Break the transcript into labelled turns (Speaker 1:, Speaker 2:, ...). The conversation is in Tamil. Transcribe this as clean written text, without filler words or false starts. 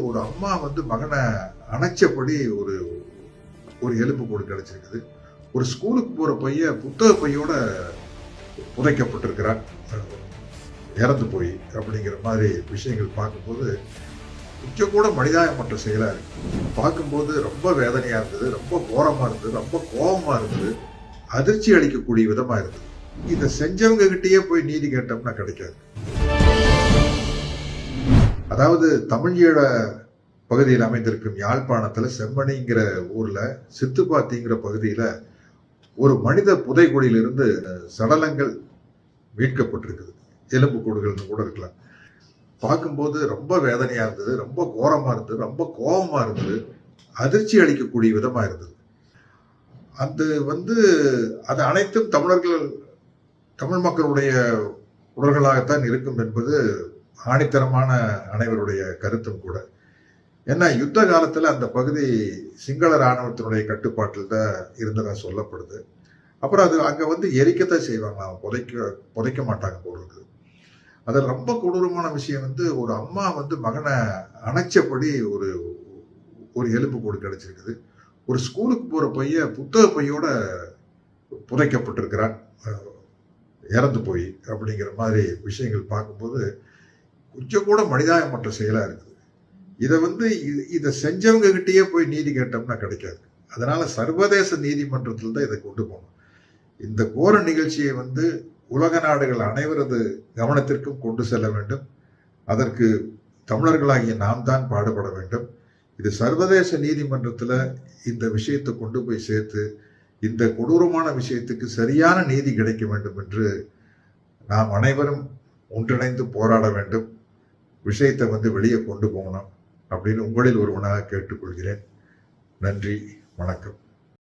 Speaker 1: ஒரு அம்மா மகனை அணைச்சபடி ஒரு ஒரு எலும்புக்கூடு கிடைச்சிருக்குது. ஒரு ஸ்கூலுக்கு போற பையன் புத்தக பையோட புதைக்கப்பட்டிருக்கிறான், இறந்து போய் அப்படிங்கிற மாதிரி விஷயங்கள் பார்க்கும்போது கொஞ்சம் கூட மனிதாயமற்ற செயலா இருக்கு. பார்க்கும்போது ரொம்ப வேதனையா இருந்தது, ரொம்ப கோரமா இருந்தது, ரொம்ப கோபமா இருந்தது, அதிர்ச்சி அளிக்கக்கூடிய விதமா இருந்தது. இதை செஞ்சவங்க கிட்டயே போய் நீதி கேட்டோம்னா கிடைக்காது. அதாவது தமிழீழ பகுதியில் அமைந்திருக்கும் யாழ்ப்பாணத்துல செம்மணிங்கிற ஊர்ல சித்துப்பாத்திங்கிற பகுதியில ஒரு மனித புதைகுழியிலிருந்து சடலங்கள் மீட்கப்பட்டிருக்குது. எலும்புக்கூடுகள்னு கூட இருக்கலாம். பார்க்கும்போது ரொம்ப வேதனையா இருந்தது, ரொம்ப கோரமா இருந்தது, ரொம்ப கோபமா இருந்தது, அதிர்ச்சி அளிக்கக்கூடிய விதமா இருந்தது. அது அது அனைத்தும் தமிழ் மக்களுடைய உடல்களாகத்தான் இருக்கும் என்பது ஆணித்தரமான அனைவருடைய கருத்தும் கூட. ஏன்னா யுத்த காலத்துல அந்த பகுதி சிங்கள இராணுவத்தினுடைய கட்டுப்பாட்டில் தான் இருந்ததா சொல்லப்படுது. அப்புறம் அது அங்க எரிக்கத்தான் செய்வாங்க, புதைக்க மாட்டாங்க போடுறது. அதில் ரொம்ப கொடூரமான விஷயம் ஒரு அம்மா மகனை அணைச்சபடி ஒரு ஒரு எலும்புக்கூடு கிடைச்சிருக்குது. ஒரு ஸ்கூலுக்கு போற பையன் புத்தக பையோட புதைக்கப்பட்டிருக்கிறான், இறந்து போய் அப்படிங்கிற மாதிரி விஷயங்கள் பார்க்கும்போது கொஞ்சம் கூட மனிதாயமற்ற செயலா இருக்குது. இதை செஞ்சவங்க கிட்டயே போய் நீதி கேட்டோம்னா கிடைக்காது. அதனால சர்வதேச நீதிமன்றத்தில் தான் இதை கொண்டு போகணும். இந்த கோர நிகழ்ச்சியை உலக நாடுகள் அனைவரது கவனத்திற்கும் கொண்டு செல்ல வேண்டும். அதற்கு தமிழர்களாகிய நாம் தான் பாடுபட வேண்டும். இது சர்வதேச நீதிமன்றத்தில் இந்த விஷயத்தை கொண்டு போய் சேர்த்து இந்த கொடூரமான விஷயத்துக்கு சரியான நீதி கிடைக்க வேண்டும் என்று நாம் அனைவரும் ஒன்றிணைந்து போராட வேண்டும். விஷயத்தை வெளியே கொண்டு போகணும் அப்படின்னு உங்களில் ஒருவனாக கேட்டுக்கொள்கிறேன். நன்றி, வணக்கம்.